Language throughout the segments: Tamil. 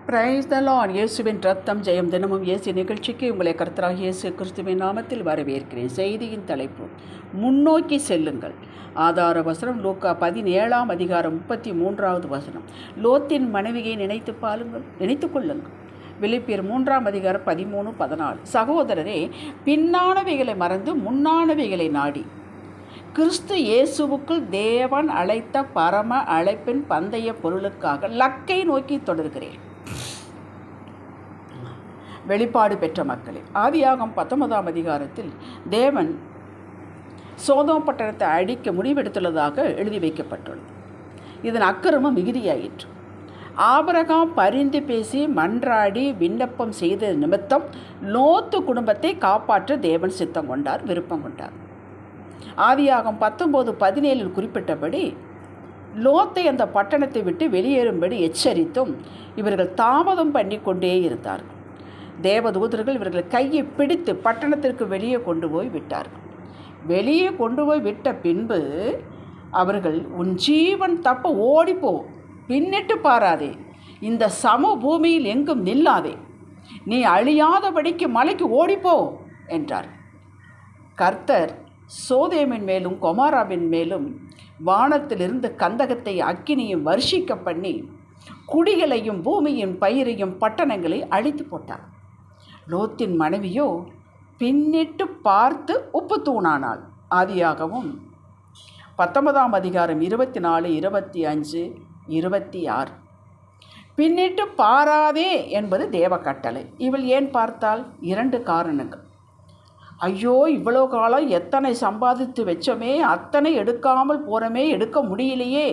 Praise the Lord. இயேசுவின் ரத்தம் ஜெயம். தினமும் இயேசு நிகழ்ச்சிக்கு உங்களை கர்த்தராகிய இயேசு கிறிஸ்துவின் நாமத்தில் வரவேற்கிறேன். செய்தியின் தலைப்பு முன்னோக்கி செல்லுங்கள். ஆதார வசனம் லூக்கா 17 அதிகாரம் 33வது வசனம். லோத்தின் மனைவியை நினைத்து கொள்ளுங்கள். பிலிப்பியர் 3 அதிகாரம் 13, 14. சகோதரரே, பின்னானவைகளை மறந்து முன்னானவைகளை நாடி கிறிஸ்து இயேசுவுக்குள் தேவன் அழைத்த பரம அழைப்பின் பந்தய பொருளுக்காக லக்கை நோக்கி தொடர்கிறேன். வெளிப்பாடு பெற்ற மக்களே, ஆதியாகமம் 19 அதிகாரத்தில் தேவன் சோதோம் பட்டணத்தை அழிக்க முடிவெடுத்துள்ளதாக எழுதி வைக்கப்பட்டுள்ளது. இதன் அக்கிரமம் மிகுதியாயிற்று. ஆபிரகாம் பரிந்து பேசி மன்றாடி விண்ணப்பம் செய்த நிமித்தம் லோத்து குடும்பத்தை காப்பாற்ற தேவன் சித்தம் கொண்டார், விருப்பம் கொண்டார். ஆதியாகமம் 19:17 குறிப்பிட்டபடி லோத்தை அந்த பட்டணத்தை விட்டு வெளியேறும்படி எச்சரித்தும் இவர்கள் தாமதம் பண்ணி கொண்டே இருந்தார்கள். தேவதூதர்கள் இவர்கள் கையை பிடித்து பட்டணத்திற்கு வெளியே கொண்டு போய் விட்டார்கள். வெளியே கொண்டு போய் விட்ட பின்பு அவர்கள், உன் ஜீவன் தப்ப ஓடிப்போ, பின்னிட்டு பாராதே, இந்த சம பூமியில் எங்கும் நில்லாதே, நீ அழியாதபடிக்கு மலைக்கு ஓடிப்போ என்றார். கர்த்தர் சோதேமின் மேலும் கொமாராவின் மேலும் வானத்திலிருந்து கந்தகத்தை அக்கினியும் வருஷிக்க பண்ணி குடிகளையும் பூமியின் பயிரையும் பட்டணங்களை அழித்து போட்டார். லோத்தின் மனைவியோ பின்னிட்டு பார்த்து உப்பு தூணானாள். ஆதியாகமம் 19 அதிகாரம் 24, 25, 26. பின்னிட்டு பாராதே என்பது தேவ கட்டளை. இவள் ஏன் பார்த்தாள்? 2 காரணங்கள். ஐயோ, இவ்வளோ காலம் எத்தனை சம்பாதித்து வச்சோமே, அத்தனை எடுக்காமல் போகிறோமே, எடுக்க முடியலையே.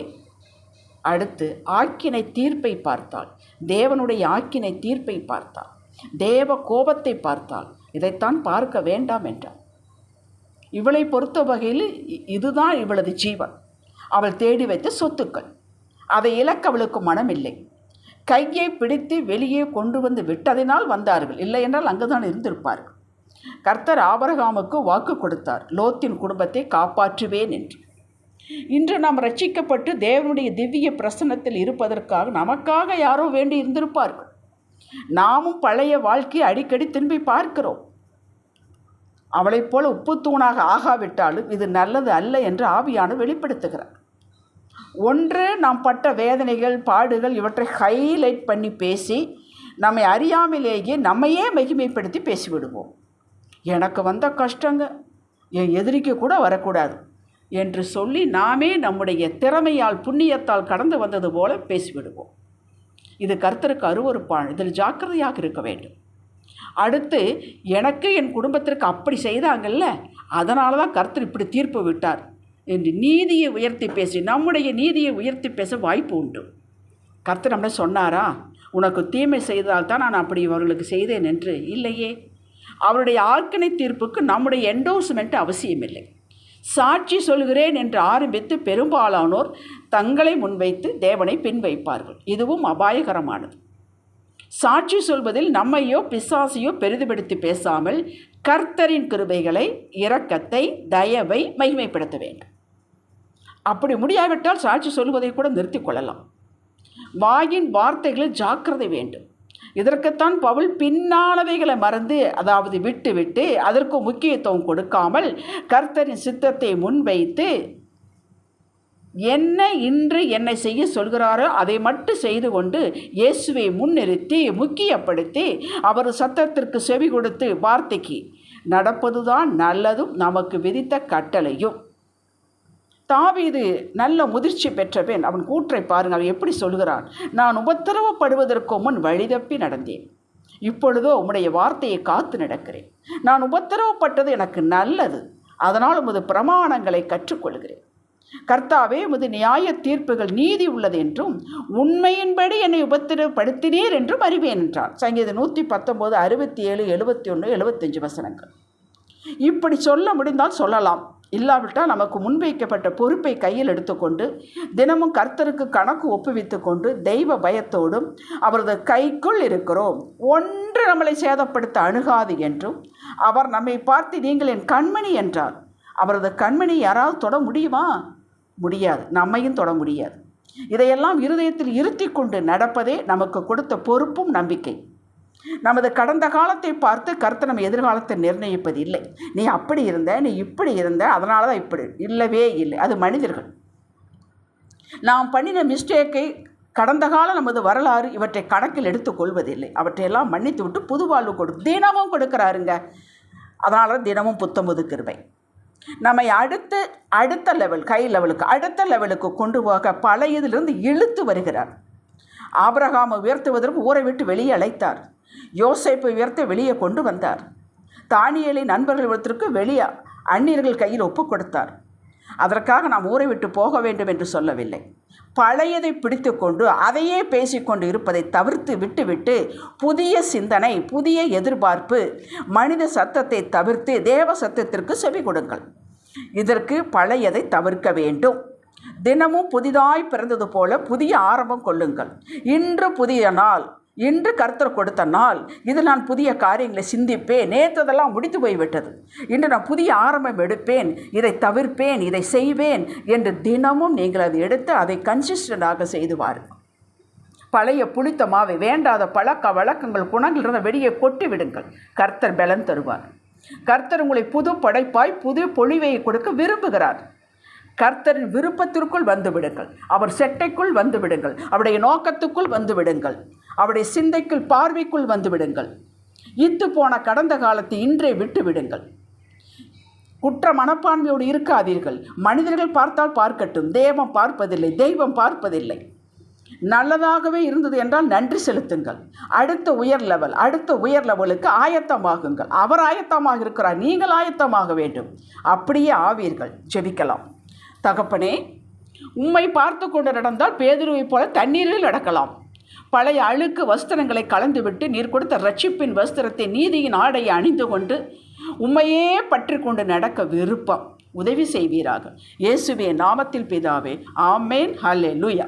அடுத்து ஆக்கினை தீர்ப்பை பார்த்தாள். தேவனுடைய ஆக்கினை தீர்ப்பை பார்த்தாள். தேவ கோபத்தை பார்த்தாள். இதைத்தான் பார்க்க வேண்டாம் என்றாள். இவளை பொறுத்த வகையில் இதுதான் இவளது ஜீவன். அவள் தேடி வைத்த சொத்துக்கள். அதை இழக்க அவளுக்கு மனமில்லை. கையை பிடித்து வெளியே கொண்டு வந்து விட்டதினால் வந்தார்கள், இல்லை என்றால் அங்குதான் இருந்திருப்பார்கள். கர்த்தர் ஆபிரகாமுக்கு வாக்கு கொடுத்தார், லோத்தின் குடும்பத்தை காப்பாற்றுவேன் என்று. இன்று நாம் ரட்சிக்கப்பட்டு தேவனுடைய திவ்ய பிரசன்னத்தில் இருப்பதற்காக நமக்காக யாரோ வேண்டி இருந்திருப்பார்கள். நாமும் பழைய வாழ்க்கையை அடிக்கடி திரும்பி பார்க்கிறோம். அவளைப் போல உப்புத்தூணாக ஆகாவிட்டாலும் இது நல்லது அல்ல என்று ஆவியான வெளிப்படுத்துகிறார். ஒன்று, நாம் பட்ட வேதனைகள், பாடுகள் இவற்றை ஹைலைட் பண்ணி பேசி நம்மை அறியாமலேயே நம்மையே மகிமைப்படுத்தி பேசிவிடுவோம். எனக்கு வந்த கஷ்டங்க என் எதிரிக்கு கூட வரக்கூடாது என்று சொல்லி நாமே நம்முடைய திறமையால் புண்ணியத்தால் கடந்து வந்தது போல பேசிவிடுவோம். இது கர்த்தருக்கு அருவருப்பான். இதில் ஜாக்கிரதையாக இருக்க வேண்டும். அடுத்து, எனக்கு என் குடும்பத்திற்கு அப்படி செய்தாங்கல்ல, அதனால தான் கர்த்தர் இப்படி தீர்ப்பு விட்டார் என்று நீதியை உயர்த்தி பேசி நம்முடைய நீதியை உயர்த்தி பேச வாய்ப்பு உண்டு. கர்த்தர் நம்மளை சொன்னாரா, உனக்கு தீமை செய்தால்தான் நான் அப்படி அவர்களுக்கு செய்தேன் என்று? இல்லையே. அவருடைய ஆக்கினை தீர்ப்புக்கு நம்முடைய என்டோர்ஸ்மெண்ட் அவசியமில்லை. சாட்சி சொல்கிறேன் என்று ஆரம்பித்து பெரும்பாலானோர் தங்களை முன்வைத்து தேவனை பின் வைப்பார்கள். இதுவும் அபாயகரமானது. சாட்சி சொல்வதில் நம்மையோ பிசாசையோ பெரிதுபடுத்தி பேசாமல் கர்த்தரின் கிருபைகளை, இரக்கத்தை, தயவை மகிமைப்படுத்த வேண்டும். அப்படி முடியாவிட்டால் சாட்சி சொல்வதை கூட நிறுத்தி கொள்ளலாம். வாயின் வார்த்தைகளில் ஜாக்கிரதை வேண்டும். இதற்குத்தான் பவுல் பின்னானவைகளை மறந்து, அதாவது விட்டு அதற்கு முக்கியத்துவம் கொடுக்காமல் கர்த்தரின் சித்தத்தை முன்வைத்து என்ன இன்று என்னை செய்ய சொல்கிறாரோ அதை மட்டும் செய்து கொண்டு இயேசுவை முன்னிறுத்தி முக்கியப்படுத்தி அவர் சத்தத்திற்கு செவி கொடுத்து வார்த்தைக்கு நடப்பதுதான் நல்லதும் நமக்கு விதித்த கட்டளையும். தாவீது நல்ல முதிர்ச்சி பெற்ற பெண். அவன் கூற்றை பாருங்கள், அவன் எப்படி சொல்கிறான். நான் உபத்திரவப்படுவதற்கு முன் வழிதப்பி நடந்தேன், இப்பொழுதோ உம்முடைய வார்த்தையை காத்து நடக்கிறேன். நான் உபத்திரவப்பட்டது எனக்கு நல்லது, அதனால் உமது பிரமாணங்களை கற்றுக்கொள்கிறேன். கர்த்தாவே, உமது நியாய தீர்ப்புகள் நீதி உள்ளது என்றும் உண்மையின்படி என்னை உபத்திரப்படுத்தினீர் என்றும் அறிவேன் என்றான். சங்கீதம் 119, 67, 71, 75 வசனங்கள். இப்படி சொல்ல முடிந்தால் சொல்லலாம். இல்லாவிட்டால் நமக்கு முன்வைக்கப்பட்ட பொறுப்பை கையில் எடுத்துக்கொண்டு தினமும் கர்த்தருக்கு கணக்கு ஒப்புவித்து கொண்டு தெய்வ பயத்தோடும் அவரது கைக்குள் இருக்கிறோம், ஒன்று நம்மளை சேதப்படுத்த அணுகாது என்றும் அவர் நம்மை பார்த்து நீங்கள் என் கண்மணி என்றார். அவரது கண்மணி யாராவது தொட முடியுமா? முடியாது. நம்மையும் தொட முடியாது. இதையெல்லாம் இருதயத்தில் இருத்தி கொண்டு நடப்பதே நமக்கு கொடுத்த பொறுப்பும் நம்பிக்கை. நமது கடந்த காலத்தை பார்த்து கர்த்தர் நம்ம எதிர்காலத்தை நிர்ணயிப்பது இல்லை. நீ அப்படி இருந்த, நீ இப்படி இருந்த, அதனால தான் இப்படி. இல்லவே இல்லை. அது மனிதர்கள். நாம் பண்ணின மிஸ்டேக்கை, கடந்த கால நமது வரலாறு, இவற்றை கணக்கில் எடுத்துக்கொள்வதில்லை. அவற்றையெல்லாம் மன்னித்து விட்டு புது வாழ்வு தினமும் கொடுக்குறாருங்க. அதனால தினமும் புத்தம்புது கிருபை நம்மை அடுத்த லெவலுக்கு கொண்டு போக பழையதிலிருந்து இழுத்து வருகிறார். ஆபிரகாமை உயர்த்துவதற்கு ஊரை விட்டு வெளியே அழைத்தார். யோசேப்பை உயர்த்த வெளியே கொண்டு வந்தார். தானியேலின் நண்பர்கள் விடத்திற்கு வெளியே அந்நியர்கள் கையில் ஒப்பு கொடுத்தார். அதற்காக நாம் ஊரை விட்டு போக வேண்டும் என்று சொல்லவில்லை. பழையதை பிடித்து கொண்டு அதையே பேசிக்கொண்டு இருப்பதை தவிர்த்து விட்டுவிட்டு புதிய சிந்தனை, புதிய எதிர்பார்ப்பு, மனித சத்தத்தை தவிர்த்து தேவ சத்தத்திற்கு செவி கொடுங்கள். இதற்கு பழையதை தவிர்க்க வேண்டும். தினமும் புதிதாய் பிறந்தது போல புதிய ஆரம்பம் கொள்ளுங்கள். இன்று புதிய நாள், இன்று கர்த்தர் கொடுத்த நாள். இதில் நான் புதிய காரியங்களை சிந்திப்பேன். நேற்றதெல்லாம் முடித்து போய்விட்டது. இன்று நான் புதிய ஆரம்பம் எடுப்பேன். இதை தவிர்ப்பேன், இதை செய்வேன் என்று தினமும் நீங்கள் அதை எடுத்து அதை கன்சிஸ்டண்டாக செய்து வாருங்கள். பழைய புளித்த மாவை, வேண்டாத பழக்க வழக்கங்கள், குணங்களிலிருந்து வெளியே கொட்டி விடுங்கள். கர்த்தர் பலன் தருவார். கர்த்தர் உங்களை புது படைப்பாய் புது பொழிவை கொடுக்க விரும்புகிறார். கர்த்தரின் விருப்பத்திற்குள் வந்து விடுங்கள். அவர் செட்டைக்குள் வந்து விடுங்கள். அவருடைய நோக்கத்துக்குள் வந்து விடுங்கள். அவருடைய சிந்தைக்குள், பார்வைக்குள் வந்து விடுங்கள். இத்து போன கடந்த காலத்தை இன்றே விட்டு விடுங்கள். குற்ற மனப்பான்மையோடு இருக்காதீர்கள். மனிதர்கள் பார்த்தால் பார்க்கட்டும், தெய்வம் பார்ப்பதில்லை. நல்லதாகவே இருந்தது என்றால் நன்றி செலுத்துங்கள். அடுத்த உயர் லெவலுக்கு ஆயத்தமாகுங்கள். அவர் ஆயத்தமாக இருக்கிறார், நீங்கள் ஆயத்தமாக வேண்டும். அப்படியே ஆவீர்கள். ஜெபிக்கலாம். தகப்பனே, உம்மை பார்த்து கொண்டு நடந்தால் பேதுருவை போல தண்ணீரில் நடக்கலாம். பழைய அழுக்கு வஸ்திரங்களை கலந்துவிட்டு நீர் கொடுத்த ரட்சிப்பின் வஸ்திரத்தை, நீதியின் ஆடையை அணிந்து கொண்டு உம்மையே பற்றி கொண்டு நடக்க விருப்பம். உதவி செய்வீராக. இயேசுவே நாமத்தில் பிதாவே. ஆமேன். ஹல்லேலூயா.